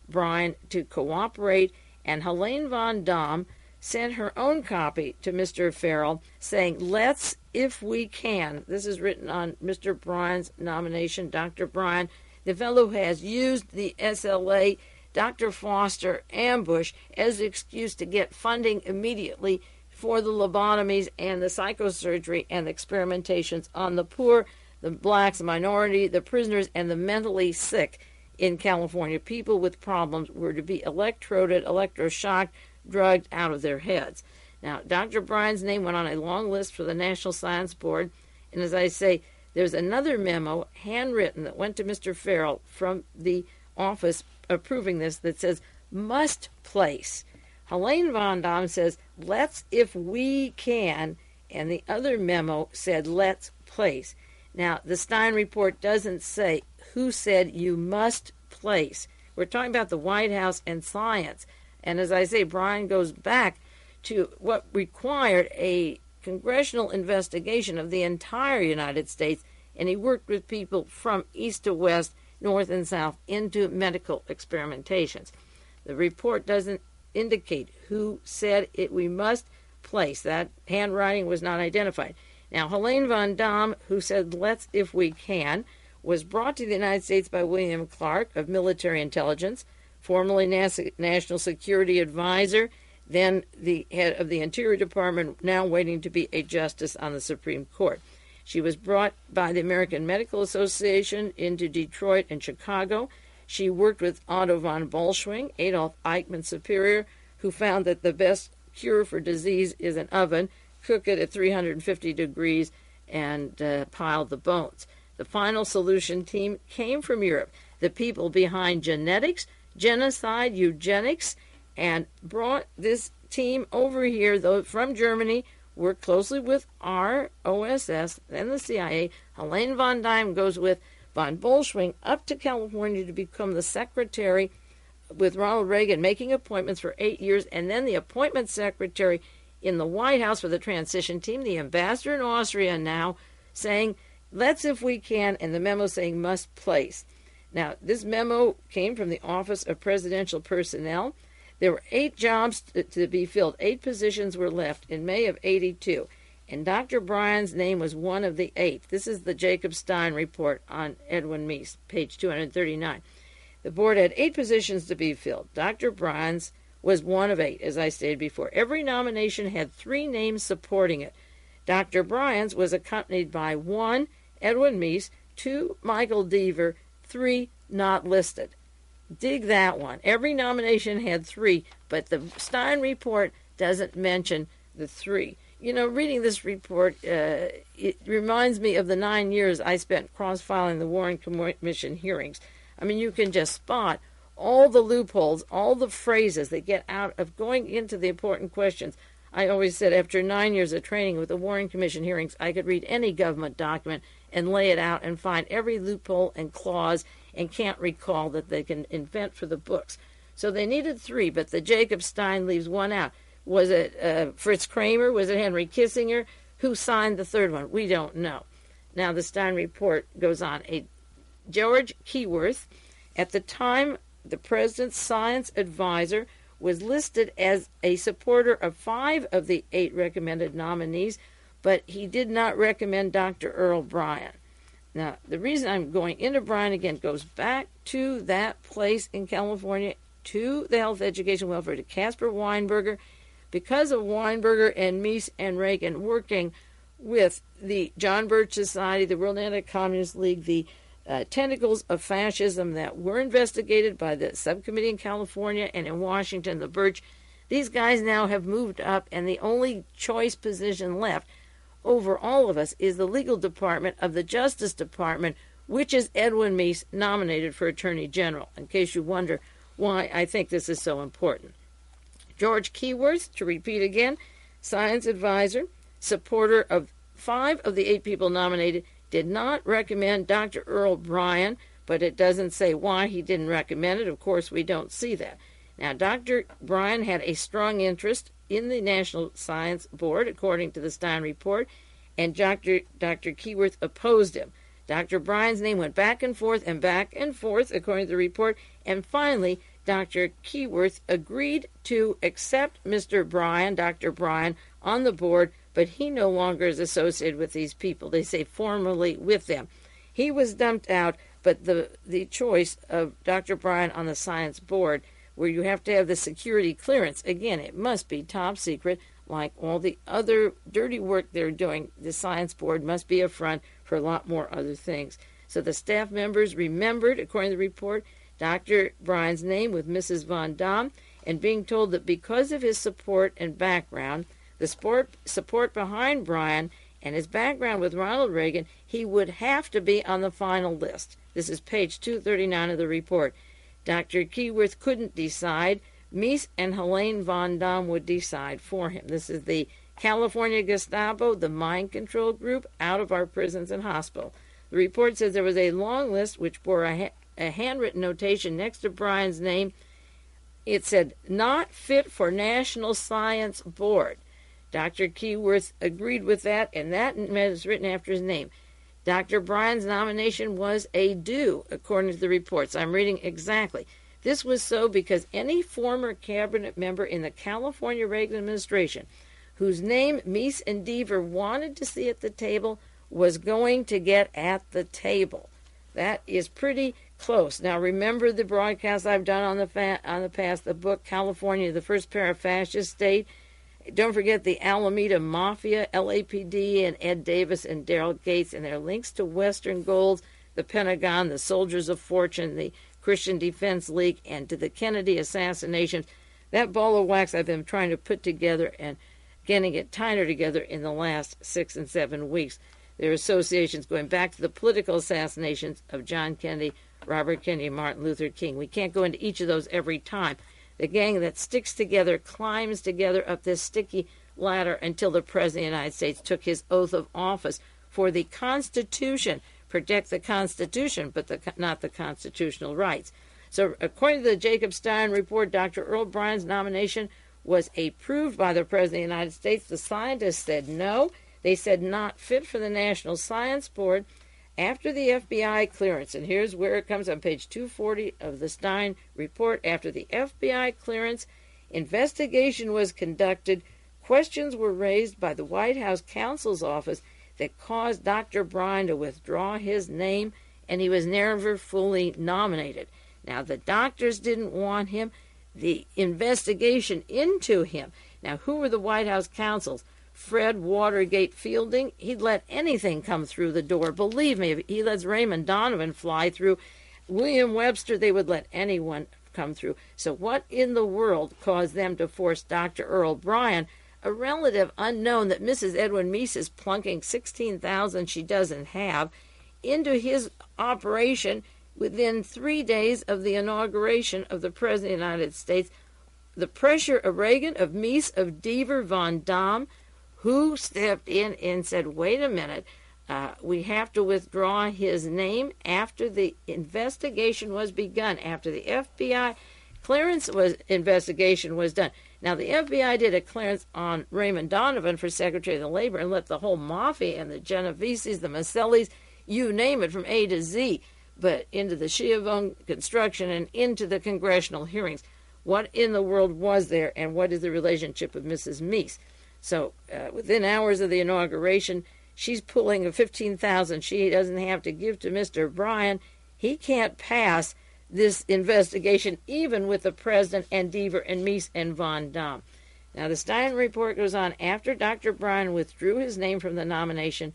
Bryan to cooperate, and Helene von Damm sent her own copy to Mr. Farrell saying, let's, if we can, this is written on Mr. Bryan's nomination, Dr. Bryan, the fellow who has used the SLA Dr. Foster ambush as an excuse to get funding immediately for the lobotomies and the psychosurgery and the experimentations on the poor, the blacks, the minority, the prisoners, and the mentally sick in California. People with problems were to be electroded, electroshocked, drugged out of their heads. Now, Dr. Bryan's name went on a long list for the National Science Board, and as I say, there's another memo, handwritten, that went to Mr. Farrell from the office approving this that says, must place. Helene von Damm says, let's if we can, and the other memo said, let's place. Now, the Stein report doesn't say who said you must place. We're talking about the White House and science. And as I say, Bryan goes back to what required a congressional investigation of the entire United States, and he worked with people from east to west, north and south, into medical experimentations. The report doesn't indicate who said it we must place. That handwriting was not identified. Now, Helene von Damm, who said let's if we can, was brought to the United States by William Clark of Military Intelligence, formerly National Security Advisor, then the head of the Interior Department, now waiting to be a justice on the Supreme Court. She was brought by the American Medical Association into Detroit and Chicago. She worked with Otto von Bolschwing, Adolf Eichmann's superior, who found that the best cure for disease is an oven, cook it at 350 degrees, and pile the bones. The final solution team came from Europe. The people behind genetics, genocide, eugenics, and brought this team over here, though from Germany, worked closely with our OSS and the CIA. Helene von Damm goes with von Bolschwing up to California to become the secretary with Ronald Reagan, making appointments for 8 years, and then the appointment secretary in the White House for the transition team, the ambassador in Austria now saying, let's if we can, and the memo saying must place. Now, this memo came from the Office of Presidential Personnel. There were 8 jobs to be filled. 8 positions were left in May of '82, and Dr. Bryan's name was one of the 8. This is the Jacob Stein report on Edwin MEESE, page 239. The board had 8 positions to be filled. Dr. Bryan's was one of 8, as I stated before. Every nomination had 3 names supporting it. Dr. Bryan's was accompanied by 1, Edwin MEESE, 2, Michael Deaver, 3, not listed. Dig that one. Every nomination had 3, but the Stein report doesn't mention the 3. You know, reading this report, it reminds me of the 9 years I spent cross-filing the Warren Commission hearings. I mean, you can just spot all the loopholes, all the phrases that get out of going into the important questions. I always said after 9 years of training with the Warren Commission hearings, I could read any government document and lay it out and find every loophole and clause and can't recall that they can invent for the books. So they needed 3, but the Jacob Stein leaves 1 out. Was it Fritz Kramer? Was it Henry Kissinger? Who signed the 3rd one? We don't know. Now the Stein report goes on. George Keyworth, at the time the president's science advisor, was listed as a supporter of 5 of the 8 recommended nominees, but he did not recommend Dr. Earl Bryan. Now, the reason I'm going into Bryan again goes back to that place in California, to the Health, Education, Welfare, to Caspar Weinberger, because of Weinberger and MEESE and Reagan working with the John Birch Society, the World Anti-Communist League, the tentacles of fascism that were investigated by the subcommittee in California and in Washington, the Birch. These guys now have moved up, and the only choice position left over all of us is the legal department of the Justice Department, which is Edwin MEESE, nominated for Attorney General, in case you wonder why I think this is so important. George Keyworth, to repeat again, science advisor, supporter of 5 of the 8 people nominated, did not recommend Dr. Earl Bryan, but it doesn't say why he didn't recommend it. Of course, we don't see that. Now, Dr. Bryan had a strong interest in the National Science Board, according to the Stein report, and Dr. Keyworth opposed him. Dr. Bryan's name went back and forth, according to the report, and finally, Dr. Keyworth agreed to accept Mr. Bryan, Dr. Bryan, on the board, but he no longer is associated with these people. They say formally with them. He was dumped out, but the choice of Dr. Bryan on the science board, where you have to have the security clearance, again, it must be top secret, like all the other dirty work they're doing. The science board must be a front for a lot more other things. So the staff members remembered, according to the report, Dr. Bryan's name with Mrs. von Damm, and being told that because of his support and background, the support behind Bryan, and his background with Ronald Reagan, he would have to be on the final list. This is page 239 of the report. Dr. Keyworth couldn't decide. MEESE and Helene von Damm would decide for him. This is the California Gestapo, the mind control group, out of our prisons and hospitals. The report says there was a long list which bore a handwritten notation next to Bryan's name. It said, not fit for National Science Board. Dr. Keyworth agreed with that, and that is written after his name. Dr. Bryan's nomination was a do, according to the reports. I'm reading exactly. This was so because any former cabinet member in the California Reagan administration whose name MEESE and Deaver wanted to see at the table was going to get at the table. That is pretty close. Now, remember the broadcast I've done on the past, the book California, the First Para-Fascist State. Don't forget the Alameda Mafia, LAPD, and Ed Davis and Daryl Gates, and their links to Western Gold, the Pentagon, the Soldiers of Fortune, the Christian Defense League, and to the Kennedy assassination. That ball of wax I've been trying to put together and getting it tighter together in the last 6 and 7 weeks. There are associations going back to the political assassinations of John Kennedy, Robert Kennedy, and Martin Luther King. We can't go into each of those every time. The gang that sticks together climbs together up this sticky ladder until the President of the United States took his oath of office for the Constitution. Protect the Constitution, but not the constitutional rights. So according to the Jacob Stein report, Dr. Earl Bryan's nomination was approved by the President of the United States. The scientists said no. They said not fit for the National Science Board. After the FBI clearance, and here's where it comes on page 240 of the Stein report, after the FBI clearance, investigation was conducted, questions were raised by the White House counsel's office that caused Dr. Bryan to withdraw his name, and he was never fully nominated. Now, the doctors didn't want him. The investigation into him. Now, who were the White House counsels? Fred Watergate Fielding. He'd let anything come through the door. Believe me, if he lets Raymond Donovan fly through, William Webster, they would let anyone come through. So what in the world caused them to force Dr. Earl Bryan, a relative unknown that Mrs. Edwin Meese is plunking $16,000 she doesn't have, into his operation within 3 days of the inauguration of the President of the United States? The pressure of Reagan, of Meese, of Deaver, von Damm, who stepped in and said, wait a minute, we have to withdraw his name after the investigation was begun, after the FBI investigation was done. Now, the FBI did a clearance on Raymond Donovan for Secretary of Labor and let the whole mafia and the Genoveses, the Masellis, you name it, from A to Z, but into the Chiavone construction and into the congressional hearings. What in the world was there, and what is the relationship of Mrs. Meese? So within hours of the inauguration, she's pulling a $15,000 she doesn't have to give to Mr. Bryan. He can't pass this investigation, even with the President and Deaver and Meese and von Damm. Now, the Stein report goes on. After Dr. Bryan withdrew his name from the nomination,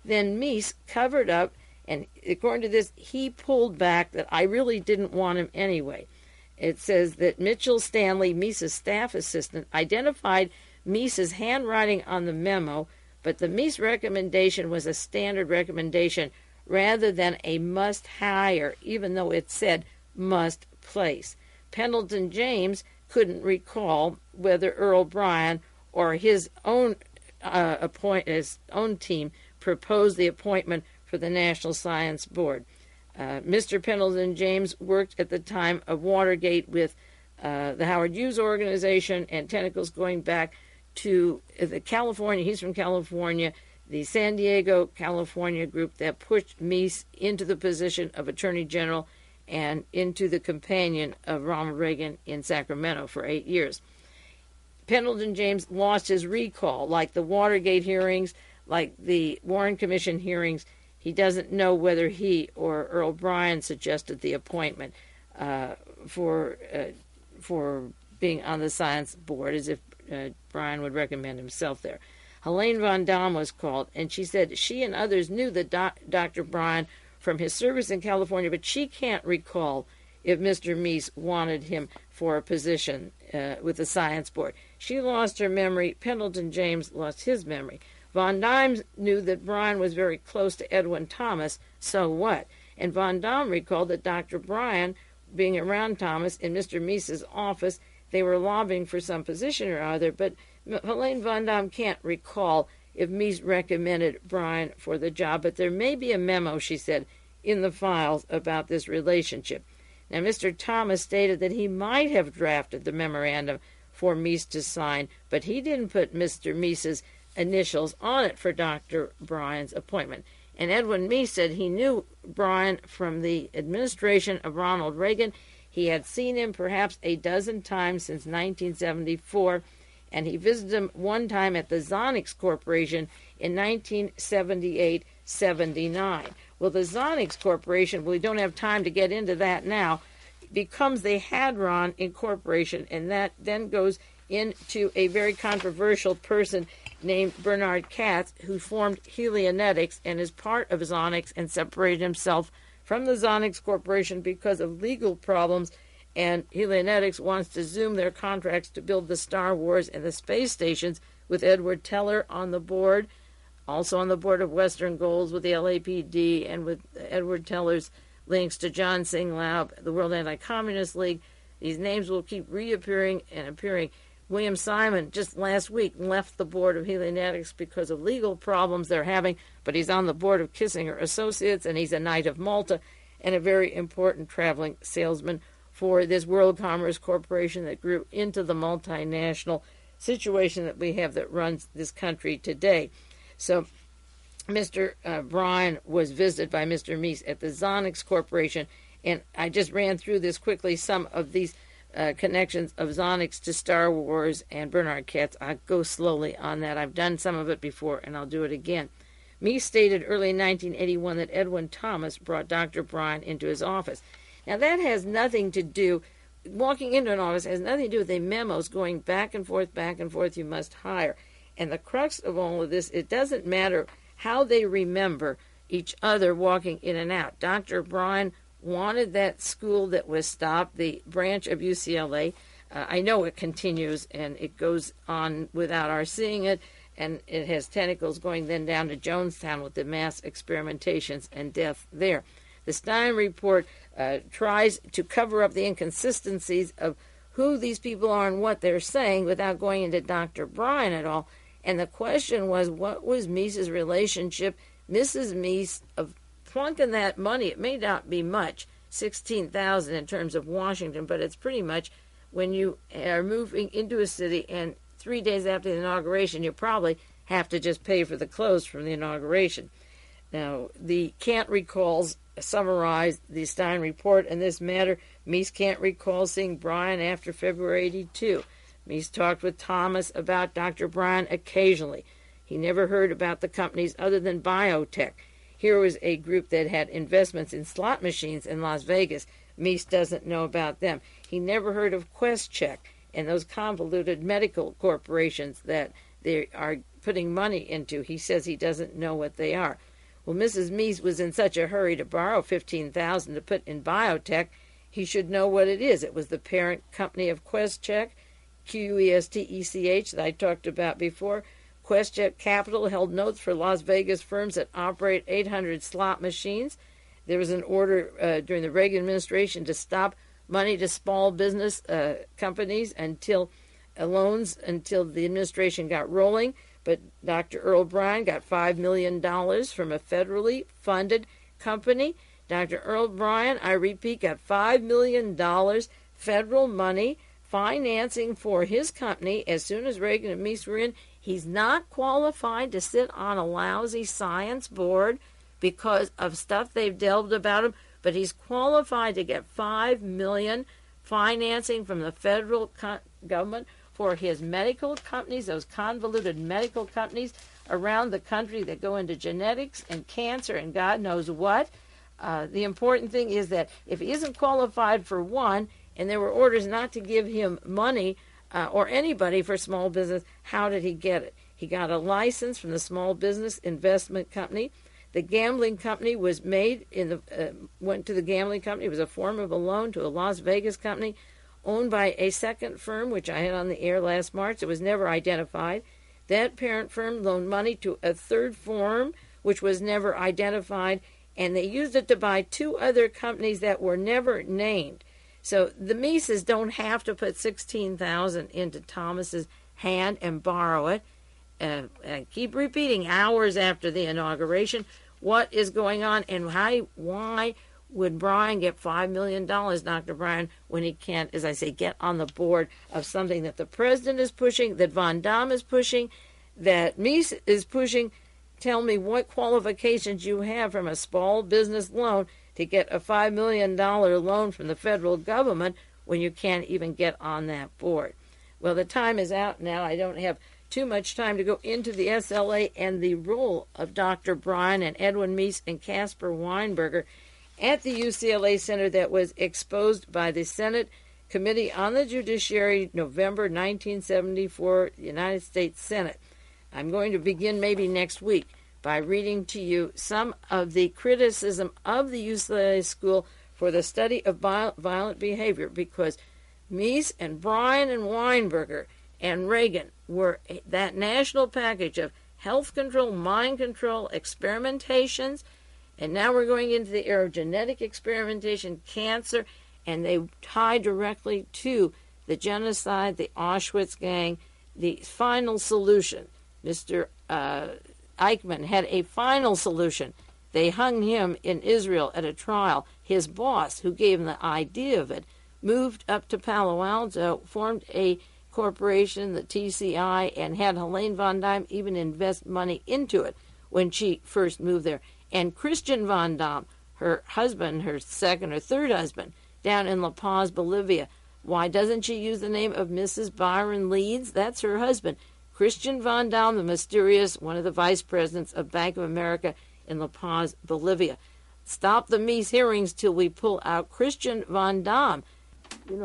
then Meese covered up, and according to this, he pulled back that I really didn't want him anyway. It says that Mitchell Stanley, Meese's staff assistant, identified Meese's handwriting on the memo, but the Meese recommendation was a standard recommendation rather than a must hire, even though it said must place. Pendleton James couldn't recall whether Earl Bryan or his own team proposed the appointment for the National Science Board. Mr. Pendleton James worked at the time of Watergate with the Howard Hughes organization and tentacles going back to the California, he's from California, the San Diego, California group that pushed Meese into the position of Attorney General and into the companion of Ronald Reagan in Sacramento for 8 years. Pendleton James lost his recall, like the Watergate hearings, like the Warren Commission hearings. He doesn't know whether he or Earl Bryan suggested the appointment for being on the science board, as if Bryan would recommend himself there. Helene von Damm was called, and she said she and others knew that Dr. Bryan from his service in California, but she can't recall if Mr. Meese wanted him for a position with the science board. She lost her memory. Pendleton James lost his memory. Von Damm knew that Bryan was very close to Edwin Thomas, so what? And von Damm recalled that Dr. Bryan, being around Thomas in Mr. Meese's office, they were lobbying for some position or other, but Helene von Damm can't recall if Meese recommended Bryan for the job, but there may be a memo, she said, in the files about this relationship. Now, Mr. Thomas stated that he might have drafted the memorandum for Meese to sign, but he didn't put Mr. Meese's initials on it for Dr. Bryan's appointment. And Edwin Meese said he knew Bryan from the administration of Ronald Reagan. He had seen him perhaps a dozen times since 1974, and he visited him one time at the Zonix Corporation in 1978-79. Well, the Zonix Corporation, we don't have time to get into that now, becomes the Hadron Incorporation, and that then goes into a very controversial person named Bernard Katz, who formed Helionetics and is part of Zonix and separated himself from the Zonix Corporation because of legal problems, and Helionetics wants to zoom their contracts to build the Star Wars and the space stations with Edward Teller on the board. also on the board of Western Goals with the LAPD and with Edward Teller's links to John Sing Laub, the World Anti-Communist League. These names will keep reappearing and appearing. William Simon, just last week, left the board of Helene because of legal problems they're having, but he's on the board of Kissinger Associates, and he's a Knight of Malta and a very important traveling salesman for this World Commerce Corporation that grew into the multinational situation that we have that runs this country today. So Mr. Bryan was visited by Mr. Meese at the Zonix Corporation, and I just ran through this quickly, some of these connections of Zonix to Star Wars and Bernard Katz. I'll go slowly on that. I've done some of it before, and I'll do it again. Meese stated early in 1981 that Edwin Thomas brought Dr. Bryan into his office. Now, that has nothing to do, walking into an office has nothing to do with the memos going back and forth, you must hire. And the crux of all of this, it doesn't matter how they remember each other walking in and out. Dr. Bryan wanted that school that was stopped, the branch of UCLA. I know it continues, and it goes on without our seeing it, and it has tentacles going then down to Jonestown with the mass experimentations and death there. The Stein report tries to cover up the inconsistencies of who these people are and what they're saying without going into Dr. Bryan at all. And the question was, what was Meese's relationship, Mrs. Meese, of plunking that money? It may not be much, $16,000 in terms of Washington, but it's pretty much when you are moving into a city and 3 days after the inauguration, you probably have to just pay for the clothes from the inauguration. Now, the can't recalls summarize the Stein report in this matter. Meese can't recall seeing Bryan after February 82. Meese talked with Thomas about Dr. Bryan occasionally. He never heard about the companies other than biotech. Here was a group that had investments in slot machines in Las Vegas. Meese doesn't know about them. He never heard of QuestCheck and those convoluted medical corporations that they are putting money into. He says he doesn't know what they are. Well, Mrs. Meese was in such a hurry to borrow $15,000 to put in biotech, he should know what it is. It was the parent company of QuestCheck, QUESTECH, that I talked about before. QuestCheck Capital held notes for Las Vegas firms that operate 800 slot machines. There was an order during the Reagan administration to stop money to small business companies until loans until the administration got rolling. But Dr. Earl Bryan got $5 million from a federally funded company. Dr. Earl Bryan, I repeat, got $5 million federal money financing for his company as soon as Reagan and Meese were in. He's not qualified to sit on a lousy science board because of stuff they've delved about him, but he's qualified to get $5 million financing from the federal government for his medical companies, those convoluted medical companies around the country that go into genetics and cancer and God knows what. The important thing is that if he isn't qualified for one, and there were orders not to give him money or anybody for small business, how did he get it? He got a license from the Small Business Investment Company. The gambling company was made went to the gambling company. It was a form of a loan to a Las Vegas company owned by a second firm, which I had on the air last March. It was never identified. That parent firm loaned money to a third firm, which was never identified, and they used it to buy two other companies that were never named. So the Meeses don't have to put $16,000 into Thomas's hand and borrow it. I keep repeating, hours after the inauguration, what is going on, and why would Bryan get $5 million, Dr. Bryan, when he can't, as I say, get on the board of something that the president is pushing, that Von Damm is pushing, that Meese is pushing? Tell me what qualifications you have from a small business loan to get a $5 million loan from the federal government when you can't even get on that board. Well, the time is out now. I don't have too much time to go into the SLA and the role of Dr. Bryan and Edwin Meese and Caspar Weinberger at the UCLA Center that was exposed by the Senate Committee on the Judiciary, November 1974, United States Senate. I'm going to begin maybe next week by reading to you some of the criticism of the UCLA School for the Study of Violent Behavior, because Meese and Bryan and Weinberger and Reagan were that national package of health control, mind control, experimentations, and now we're going into the era of genetic experimentation, cancer, and they tie directly to the genocide, the Auschwitz gang, the final solution. Mr. Eichmann had a final solution. They hung him in Israel at a trial. His boss, who gave him the idea of it, moved up to Palo Alto, formed a corporation, the TCI, and had Helene von Damm even invest money into it when she first moved there. And Christian von Damm, her husband, her second or third husband, down in La Paz, Bolivia. Why doesn't she use the name of Mrs. Byron Leeds? That's her husband. Christian von Damm, the mysterious, one of the vice presidents of Bank of America in La Paz, Bolivia. Stop the MEESE hearings till we pull out Christian von Damm.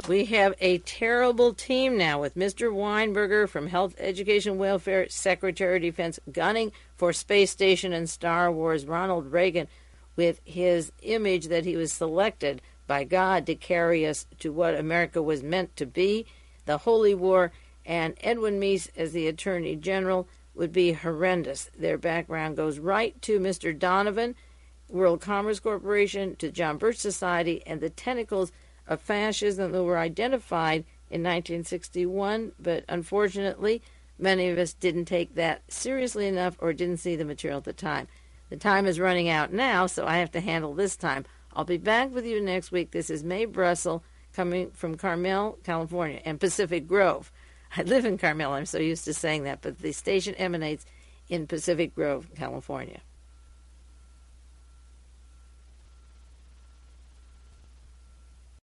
We have a terrible team now with Mr. Weinberger from Health, Education, Welfare, Secretary of Defense, gunning for Space Station and Star Wars, Ronald Reagan, with his image that he was selected by God to carry us to what America was meant to be, the Holy War, and Edwin Meese as the Attorney General would be horrendous. Their background goes right to Mr. Donovan, World Commerce Corporation, to John Birch Society, and the tentacles of fascism that were identified in 1961, but unfortunately, many of us didn't take that seriously enough or didn't see the material at the time. The time is running out now, so I have to handle this time. I'll be back with you next week. This is Mae Brussell coming from Carmel, California, and Pacific Grove. I live in Carmel. I'm so used to saying that, but the station emanates in Pacific Grove, California.